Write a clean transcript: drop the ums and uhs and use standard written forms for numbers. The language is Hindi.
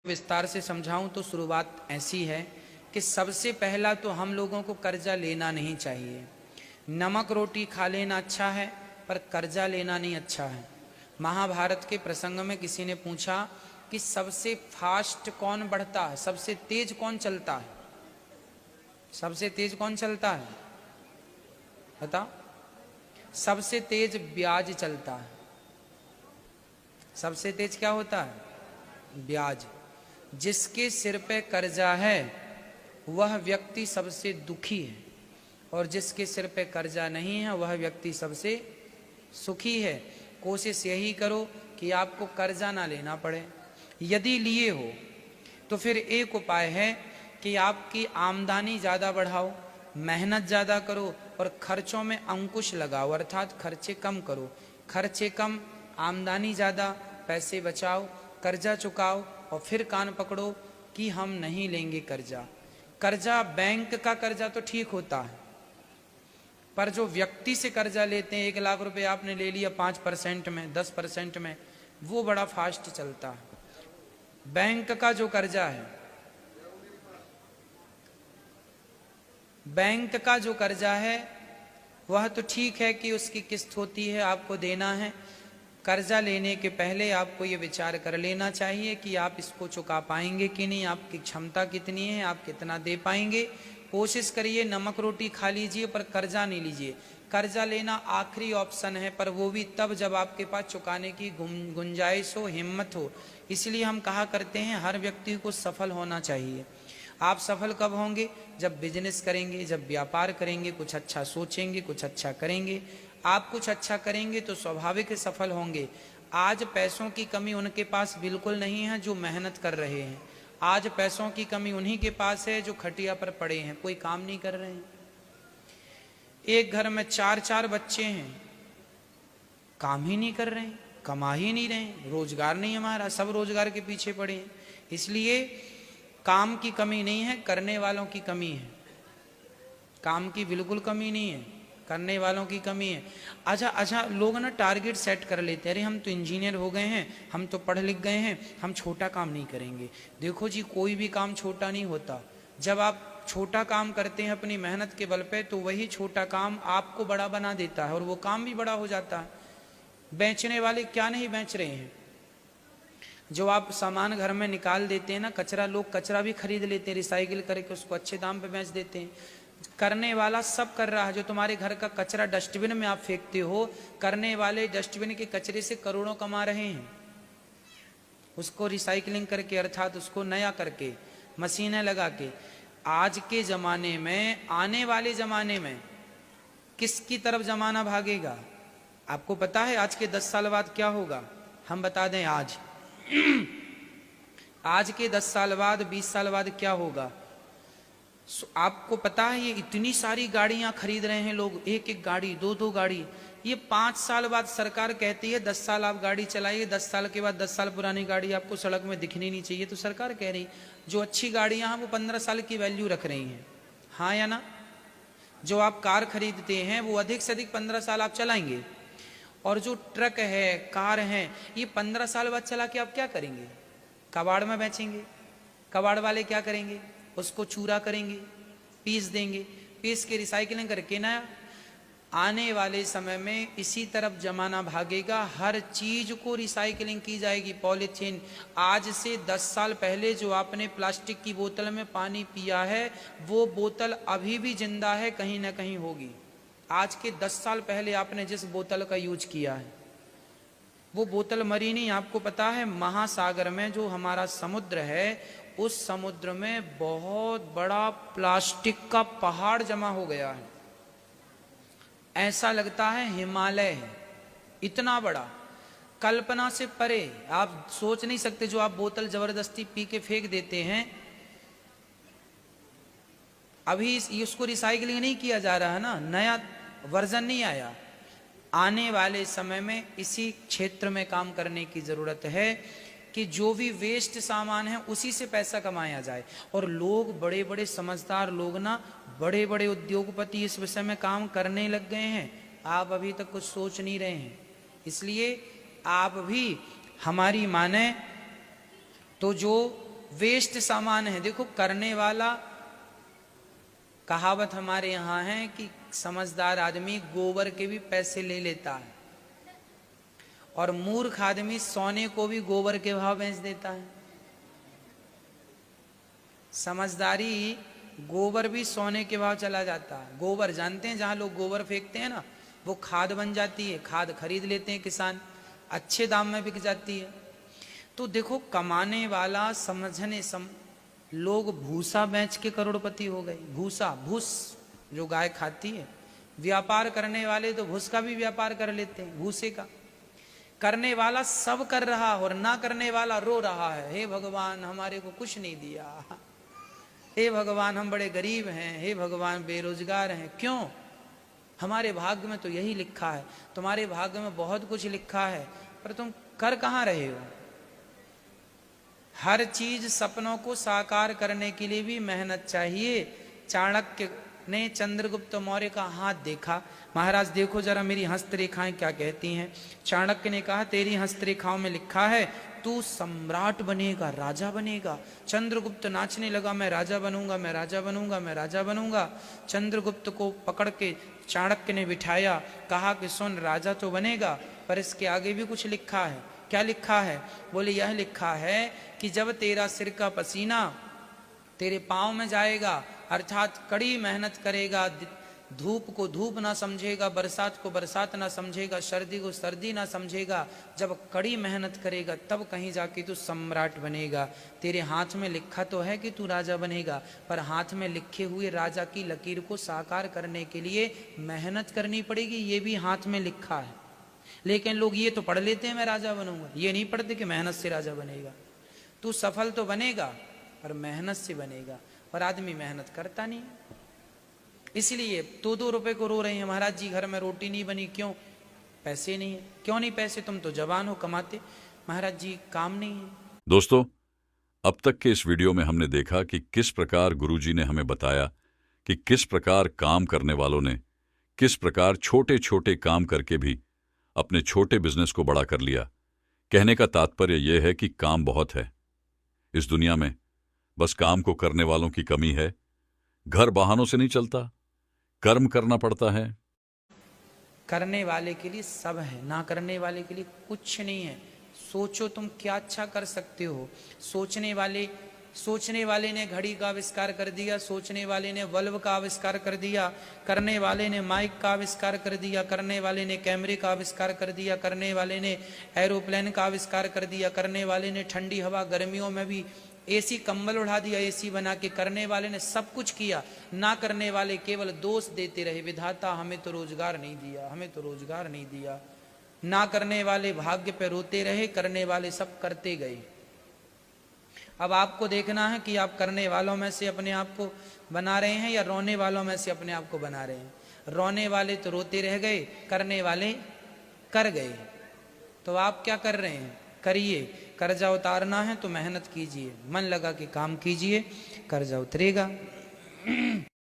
विस्तार से समझाऊं तो शुरुआत ऐसी है कि सबसे पहला तो हम लोगों को कर्जा लेना नहीं चाहिए। नमक रोटी खा लेना अच्छा है, पर कर्जा लेना नहीं अच्छा है। महाभारत के प्रसंग में किसी ने पूछा कि सबसे फास्ट कौन बढ़ता है, सबसे तेज कौन चलता है, सबसे तेज कौन चलता है बताओ। सबसे तेज ब्याज चलता है। सबसे तेज क्या होता है? ब्याज। जिसके सिर पे कर्जा है वह व्यक्ति सबसे दुखी है, और जिसके सिर पे कर्जा नहीं है वह व्यक्ति सबसे सुखी है। कोशिश यही करो कि आपको कर्जा ना लेना पड़े। यदि लिए हो तो फिर एक उपाय है कि आपकी आमदनी ज़्यादा बढ़ाओ, मेहनत ज़्यादा करो और खर्चों में अंकुश लगाओ, अर्थात खर्चे कम करो। खर्चे कम, आमदनी ज़्यादा, पैसे बचाओ, कर्जा चुकाओ और फिर कान पकड़ो कि हम नहीं लेंगे कर्जा। कर्जा बैंक का कर्जा तो ठीक होता है, पर जो व्यक्ति से कर्जा लेते हैं, 1 लाख रुपए आपने ले लिया 5% में, 10% में, वो बड़ा फास्ट चलता है। बैंक का जो कर्जा है, बैंक का जो कर्जा है वह तो ठीक है कि उसकी किस्त होती है, आपको देना है। कर्जा लेने के पहले आपको ये विचार कर लेना चाहिए कि आप इसको चुका पाएंगे कि नहीं, आपकी क्षमता कितनी है, आप कितना दे पाएंगे। कोशिश करिए नमक रोटी खा लीजिए पर कर्जा नहीं लीजिए। कर्जा लेना आखिरी ऑप्शन है, पर वो भी तब जब आपके पास चुकाने की गुंजाइश हो, हिम्मत हो। इसलिए हम कहा करते हैं हर व्यक्ति को सफल होना चाहिए। आप सफल कब होंगे? जब बिजनेस करेंगे, जब व्यापार करेंगे, कुछ अच्छा सोचेंगे, कुछ अच्छा करेंगे। आप कुछ अच्छा करेंगे तो स्वाभाविक सफल होंगे। आज पैसों की कमी उनके पास बिल्कुल नहीं है जो मेहनत कर रहे हैं। आज पैसों की कमी उन्हीं के पास है जो खटिया पर पड़े हैं, कोई काम नहीं कर रहे हैं। एक घर में 4-4 बच्चे हैं, काम ही नहीं कर रहे हैं, कमा ही नहीं रहे हैं, रोजगार नहीं हमारा, सब रोजगार के पीछे पड़े हैं। इसलिए काम की कमी नहीं है, करने वालों की कमी है। काम की बिल्कुल कमी नहीं है, करने वालों की कमी है। अच्छा लोग ना टारगेट सेट कर लेते हैं, अरे हम तो इंजीनियर हो गए हैं, हम तो पढ़ लिख गए हैं, हम छोटा काम नहीं करेंगे। देखो जी, कोई भी काम छोटा नहीं होता। जब आप छोटा काम करते हैं अपनी मेहनत के बल पे, तो वही छोटा काम आपको बड़ा बना देता है और वो काम भी बड़ा हो जाता है। बेचने वाले क्या नहीं बेच रहे हैं। जो आप सामान घर में निकाल देते हैं ना, कचरा, लोग कचरा भी खरीद लेते हैं, रिसाइकिल करके उसको अच्छे दाम पे बेच देते हैं। करने वाला सब कर रहा है। जो तुम्हारे घर का कचरा डस्टबिन में आप फेंकते हो, करने वाले डस्टबिन के कचरे से करोड़ों कमा रहे हैं, उसको रिसाइकलिंग करके, अर्थात उसको नया करके, मशीनें लगा के। आज के जमाने में, आने वाले जमाने में किसकी तरफ जमाना भागेगा आपको पता है? आज के 10 साल बाद क्या होगा हम बता दें। आज के 10 साल बाद, 20 साल बाद क्या होगा आपको पता है? ये इतनी सारी गाड़ियां खरीद रहे हैं लोग, 1-1 गाड़ी, 2-2 गाड़ी। ये 5 साल बाद सरकार कहती है 10 साल आप गाड़ी चलाइए, 10 साल के बाद 10 साल पुरानी गाड़ी आपको सड़क में दिखनी नहीं चाहिए। तो सरकार कह रही जो अच्छी गाड़ियां हैं वो 15 साल की वैल्यू रख रही हैं, हाँ या ना? जो आप कार खरीदते हैं वो अधिक से अधिक 15 साल आप चलाएंगे, और जो ट्रक है, कार है, ये 15 साल बाद चला के आप क्या करेंगे? कबाड़ में बेचेंगे। कबाड़ वाले क्या करेंगे? उसको चूरा करेंगे, पीस देंगे, पीस के रिसाइकलिंग करके ना। आने वाले समय में इसी तरफ जमाना भागेगा, हर चीज को रिसाइकलिंग की जाएगी। पॉलीथीन, आज से 10 साल पहले जो आपने प्लास्टिक की बोतल में पानी पिया है, वो बोतल अभी भी जिंदा है, कहीं ना कहीं होगी। आज के 10 साल पहले आपने जिस बोतल का यूज किया है वो बोतल मरी नहीं। आपको पता है महासागर में जो हमारा समुद्र है, उस समुद्र में बहुत बड़ा प्लास्टिक का पहाड़ जमा हो गया है। ऐसा लगता है हिमालय है, इतना बड़ा, कल्पना से परे। आप सोच नहीं सकते। जो आप बोतल जबरदस्ती पी के फेंक देते हैं, अभी उसको रिसाइकलिंग नहीं किया जा रहा है ना, नया वर्जन नहीं आया। आने वाले समय में इसी क्षेत्र में काम करने की जरूरत है कि जो भी वेस्ट सामान है उसी से पैसा कमाया जाए। और लोग, बड़े बड़े समझदार लोग ना, बड़े बड़े उद्योगपति इस विषय में काम करने लग गए हैं। आप अभी तक कुछ सोच नहीं रहे हैं। इसलिए आप भी हमारी माने तो जो वेस्ट सामान है। देखो करने वाला, कहावत हमारे यहाँ है कि समझदार आदमी गोबर के भी पैसे ले लेता है, और मूर्ख आदमी सोने को भी गोबर के भाव बेच देता है। समझदारी, गोबर भी सोने के भाव चला जाता है। गोबर जानते हैं, जहां लोग गोबर फेंकते हैं ना, वो खाद बन जाती है। खाद खरीद लेते हैं किसान, अच्छे दाम में बिक जाती है। तो देखो कमाने वाला लोग भूसा बेच के करोड़पति हो गए। भूसा, भूस जो गाय खाती है। व्यापार करने वाले तो भूस का भी व्यापार कर लेते हैं, भूसे का। करने वाला सब कर रहा और ना करने वाला रो रहा है, हे भगवान हमारे को कुछ नहीं दिया, हे भगवान हम बड़े गरीब हैं, हे भगवान बेरोजगार हैं। क्यों? हमारे भाग्य में तो यही लिखा है। तुम्हारे भाग्य में बहुत कुछ लिखा है, पर तुम कर कहाँ रहे हो? हर चीज सपनों को साकार करने के लिए भी मेहनत चाहिए। चाणक्य ने चंद्रगुप्त मौर्य का हाथ देखा। महाराज देखो जरा मेरी हस्तरेखाएं क्या कहती हैं। चाणक्य ने कहा तेरी हस्तरेखाओं में लिखा है तू सम्राट बनेगा, राजा बनेगा। चंद्रगुप्त नाचने लगा, मैं राजा बनूंगा, मैं राजा बनूंगा, मैं राजा बनूंगा। चंद्रगुप्त को पकड़ के चाणक्य ने बिठाया, कहा कि सुन राजा तो बनेगा, पर इसके आगे भी कुछ लिखा है। क्या लिखा है? बोले यह लिखा है कि जब तेरा सिर का पसीना तेरे पांव में जाएगा, अर्थात कड़ी मेहनत करेगा, धूप को धूप ना समझेगा, बरसात को बरसात ना समझेगा, सर्दी को सर्दी ना समझेगा, जब कड़ी मेहनत करेगा तब कहीं जाके तू सम्राट बनेगा। तेरे हाथ में लिखा तो है कि तू राजा बनेगा, पर हाथ में लिखे हुए राजा की लकीर को साकार करने के लिए मेहनत करनी पड़ेगी, ये भी हाथ में लिखा है। लेकिन लोग ये तो पढ़ लेते हैं मैं राजा बनूंगा, ये नहीं पढ़ते कि मेहनत से राजा बनेगा। तू सफल तो बनेगा पर मेहनत से बनेगा, और आदमी मेहनत करता नहीं। इसलिए 2-2 रुपए को रो रहे हैं, महाराज जी घर में रोटी नहीं बनी, क्यों? पैसे नहीं है। क्यों नहीं पैसे? तुम तो जवान हो, कमाते। महाराज जी काम नहीं है। दोस्तों, अब तक के इस वीडियो में हमने देखा कि किस प्रकार गुरुजी ने हमें बताया कि किस प्रकार काम करने वालों ने किस प्रकार छोटे छोटे काम करके भी अपने छोटे बिजनेस को बड़ा कर लिया। कहने का तात्पर्य यह है कि काम बहुत है इस दुनिया में, बस काम को करने वालों की कमी है। घर बहानों से नहीं चलता, कर्म करना पड़ता है। करने वाले के लिए सब है, ना करने वाले के लिए कुछ नहीं है। सोचो तुम क्या अच्छा कर सकते हो। सोचने वाले ने घड़ी का आविष्कार कर दिया, सोचने वाले ने बल्ब का आविष्कार कर दिया, करने वाले ने माइक का आविष्कार कर दिया, करने वाले ने कैमरे का आविष्कार कर दिया, करने वाले ने एरोप्लेन का आविष्कार कर दिया, करने वाले ने ठंडी हवा गर्मियों में भी एसी कंबल उड़ा दिया, एसी बना के। करने वाले ने सब कुछ किया, ना करने वाले केवल दोष देते रहे, विधाता हमें तो रोजगार नहीं दिया, हमें तो रोजगार नहीं दिया। ना करने वाले भाग्य पे रोते रहे, करने वाले सब करते गए। अब आपको देखना है कि आप करने वालों में से अपने आप को बना रहे हैं या रोने वालों में से अपने आप को बना रहे हैं। रोने वाले तो रोते रह गए, करने वाले कर गए। तो आप क्या कर रहे हैं? करिए। कर्जा उतारना है तो मेहनत कीजिए, मन लगा के काम कीजिए, कर्जा उतरेगा।